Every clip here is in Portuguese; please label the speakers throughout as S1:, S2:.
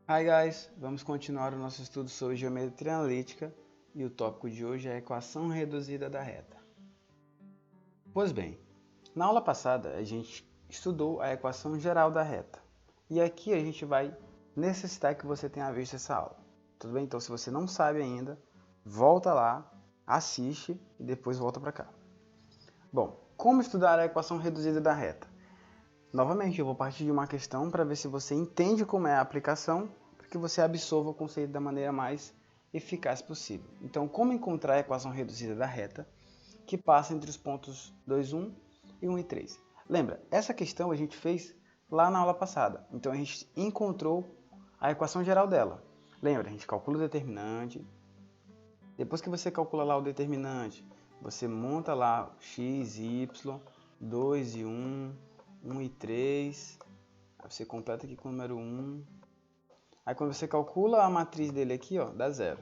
S1: Hi guys, vamos continuar o nosso estudo sobre geometria analítica e o tópico de hoje é a equação reduzida da reta. Pois bem, na aula passada a gente estudou a equação geral da reta e aqui a gente vai necessitar que você tenha visto essa aula. Tudo bem? Então se você não sabe ainda, volta lá, assiste e depois volta para cá. Bom, como estudar a equação reduzida da reta? Novamente, eu vou partir de uma questão para ver se você entende como é a aplicação, para que você absorva o conceito da maneira mais eficaz possível. Então, como encontrar a equação reduzida da reta, que passa entre os pontos 2, 1 e 1 e 3? Lembra, essa questão a gente fez lá na aula passada, então a gente encontrou a equação geral dela. Lembra, a gente calcula o determinante, depois que você calcula lá o determinante, você monta lá x, y, 2 e 1, 1 e 3, aí você completa aqui com o número 1. Aí quando você calcula a matriz dele aqui, ó, dá 0.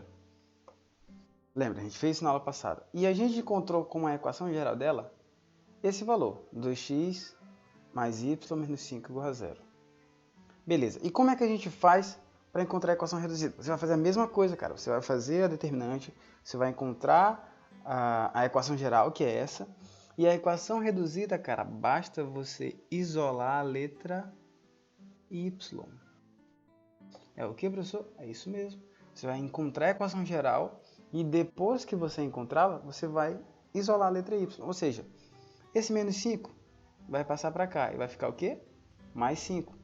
S1: Lembra, a gente fez isso na aula passada. E a gente encontrou como a equação geral dela esse valor, 2x mais y menos 5 igual a 0. Beleza, e como é que a gente faz para encontrar a equação reduzida? Você vai fazer a mesma coisa, cara. Você vai fazer a determinante, você vai encontrar a equação geral, que é essa, e a equação reduzida, cara, basta você isolar a letra y. É o que, professor? É isso mesmo. Você vai encontrar a equação geral e depois que você encontrá-la, você vai isolar a letra y. Ou seja, esse menos 5 vai passar para cá e vai ficar o quê? Mais 5.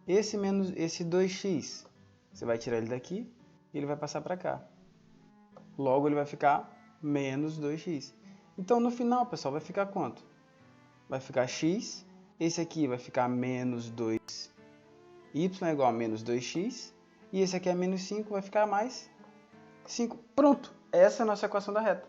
S1: Esse 2x, você vai tirar ele daqui e ele vai passar para cá. Logo, ele vai ficar menos 2x. Então, no final, pessoal, vai ficar quanto? Vai ficar x, esse aqui vai ficar menos 2, y é igual a menos 2x, e esse aqui é menos 5, vai ficar mais 5. Pronto! Essa é a nossa equação da reta.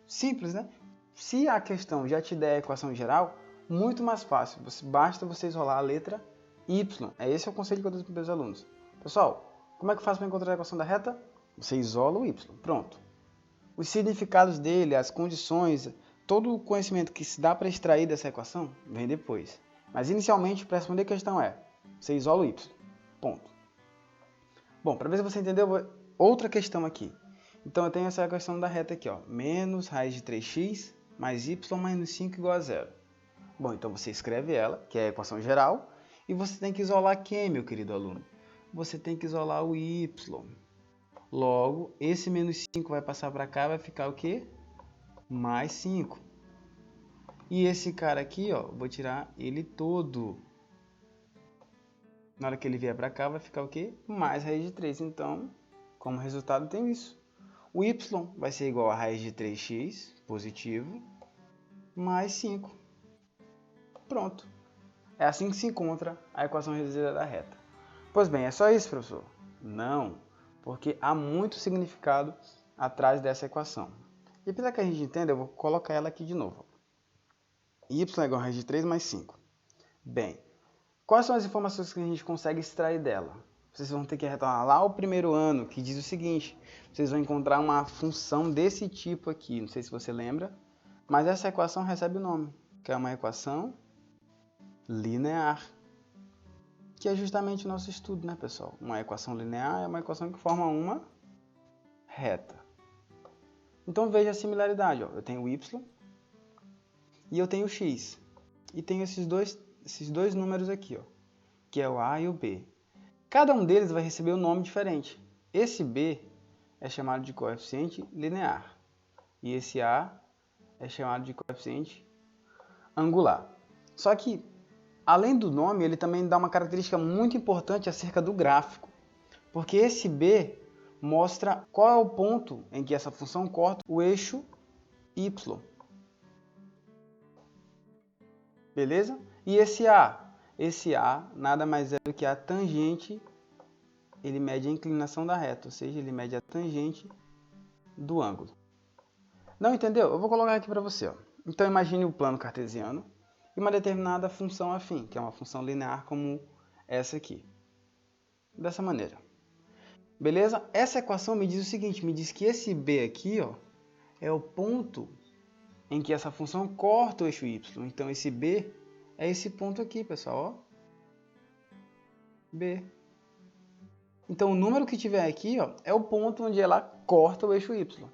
S1: Simples, né? Se a questão já te der a equação geral, muito mais fácil. Basta você isolar a letra y. Esse é o conselho que eu dou para os meus alunos. Pessoal, como é que faz para encontrar a equação da reta? Você isola o y. Pronto. Os significados dele, as condições, todo o conhecimento que se dá para extrair dessa equação, vem depois. Mas inicialmente, para responder a questão você isola o y. Ponto. Bom, para ver se você entendeu, outra questão aqui. Então eu tenho essa questão da reta aqui, ó, menos raiz de 3x mais y menos 5 igual a 0. Bom, então você escreve ela, que é a equação geral, e você tem que isolar quem, meu querido aluno? Você tem que isolar o y. Logo, esse menos 5 vai passar para cá, vai ficar o quê? Mais 5. E esse cara aqui, ó, vou tirar ele todo. Na hora que ele vier para cá, vai ficar o quê? Mais raiz de 3. Então, como resultado, tem isso. O y vai ser igual a raiz de 3x, positivo, mais 5. Pronto. É assim que se encontra a equação reduzida da reta. Pois bem, é só isso, professor? Não, porque há muito significado atrás dessa equação. E para que a gente entenda, eu vou colocar ela aqui de novo. Y é igual a raiz de 3 mais 5. Bem, quais são as informações que a gente consegue extrair dela? Vocês vão ter que retornar lá ao primeiro ano, que diz o seguinte: vocês vão encontrar uma função desse tipo aqui, não sei se você lembra, mas essa equação recebe o nome, que é uma equação linear, que é justamente o nosso estudo, né, pessoal? Uma equação linear é uma equação que forma uma reta. Então veja a similaridade, ó. Eu tenho y e eu tenho x, e tenho esses dois números aqui, ó, que é o a e o b. Cada um deles vai receber um nome diferente. Esse b é chamado de coeficiente linear e esse a é chamado de coeficiente angular. Só que, além do nome, ele também dá uma característica muito importante acerca do gráfico, porque esse b mostra qual é o ponto em que essa função corta o eixo y. Beleza? E esse a? Esse a nada mais é do que a tangente, ele mede a inclinação da reta, ou seja, ele mede a tangente do ângulo. Não entendeu? Eu vou colocar aqui para você. Ó. Então imagine o plano cartesiano e uma determinada função afim, que é uma função linear como essa aqui. Dessa maneira. Beleza? Essa equação me diz o seguinte, me diz que esse b aqui, ó, é o ponto em que essa função corta o eixo y. Então esse b é esse ponto aqui, pessoal, ó. B. Então o número que tiver aqui, ó, é o ponto onde ela corta o eixo Y.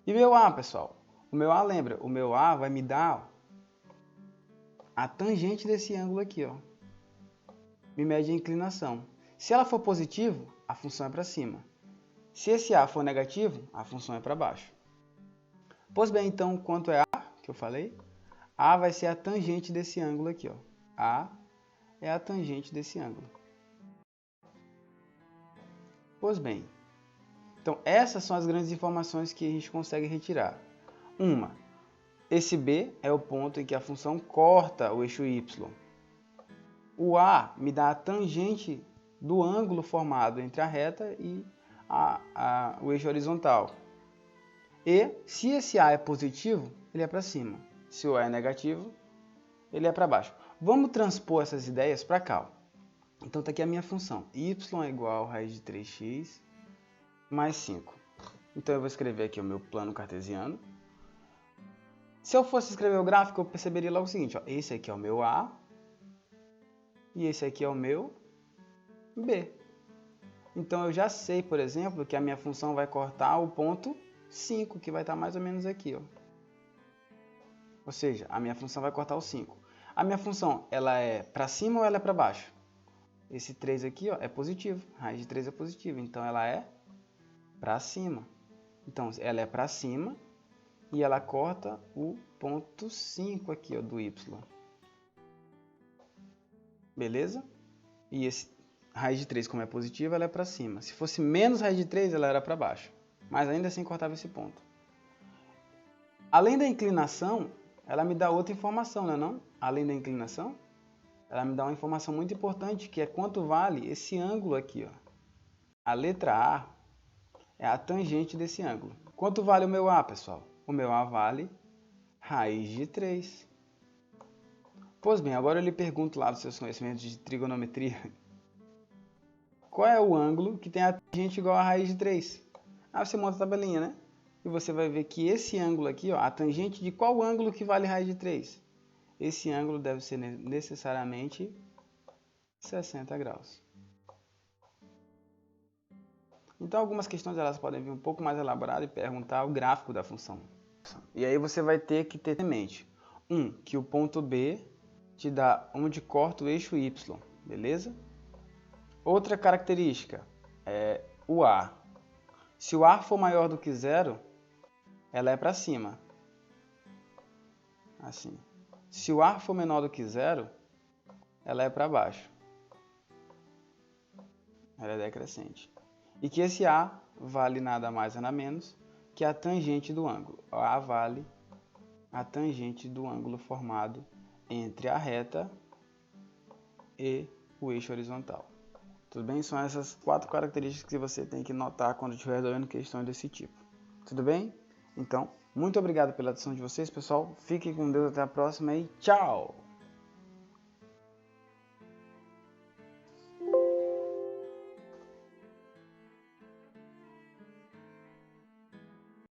S1: E meu A, pessoal? O meu A, lembra? O meu A vai me dar, ó, a tangente desse ângulo aqui, ó. Me mede a inclinação. Se ela for positivo, a função é para cima. Se esse A for negativo, a função é para baixo. Pois bem, então, quanto é A, que eu falei? A vai ser a tangente desse ângulo aqui, ó. A é a tangente desse ângulo. Pois bem, então essas são as grandes informações que a gente consegue retirar. Uma, esse B é o ponto em que a função corta o eixo Y. O A me dá a tangente do ângulo formado entre a reta e o eixo horizontal. E se esse A é positivo, ele é para cima. Se o A é negativo, ele é para baixo. Vamos transpor essas ideias para cá. Então está aqui a minha função. Y é igual a raiz de 3x mais 5. Então eu vou escrever aqui o meu plano cartesiano. Se eu fosse escrever o gráfico, eu perceberia logo o seguinte. Ó, esse aqui é o meu A e esse aqui é o meu B. Então eu já sei, por exemplo, que a minha função vai cortar o ponto 5, que vai estar mais ou menos aqui. Ó. Ou seja, a minha função vai cortar o 5. A minha função, ela é para cima ou ela é para baixo? Esse 3 aqui, ó, é positivo. Raiz de 3 é positivo, então ela é para cima. Então, ela é para cima e ela corta o ponto 5 aqui, ó, do Y. Beleza? E esse raiz de 3, como é positiva, ela é para cima. Se fosse menos raiz de 3, ela era para baixo. Mas ainda assim cortava esse ponto. Além da inclinação, ela me dá outra informação, não é não? Além da inclinação, ela me dá uma informação muito importante, que é quanto vale esse ângulo aqui, ó. A letra A é a tangente desse ângulo. Quanto vale o meu A, pessoal? O meu A vale raiz de 3. Pois bem, agora eu lhe pergunto lá dos seus conhecimentos de trigonometria. Qual é o ângulo que tem a tangente igual a raiz de 3? Aí você monta a tabelinha, né? E você vai ver que esse ângulo aqui, ó, a tangente de qual ângulo que vale raiz de 3? Esse ângulo deve ser necessariamente 60 graus. Então, algumas questões elas podem vir um pouco mais elaboradas e perguntar o gráfico da função. E aí você vai ter que ter em mente, que o ponto B te dá onde corta o eixo Y, beleza? Outra característica é o A. Se o A for maior do que zero, ela é para cima. Assim. Se o A for menor do que zero, ela é para baixo. Ela é decrescente. E que esse A vale nada mais nada menos que a tangente do ângulo. A vale a tangente do ângulo formado entre a reta e o eixo horizontal. Tudo bem? São essas 4 características que você tem que notar quando estiver resolvendo questões desse tipo. Tudo bem? Então, muito obrigado pela atenção de vocês, pessoal. Fiquem com Deus, até a próxima e tchau!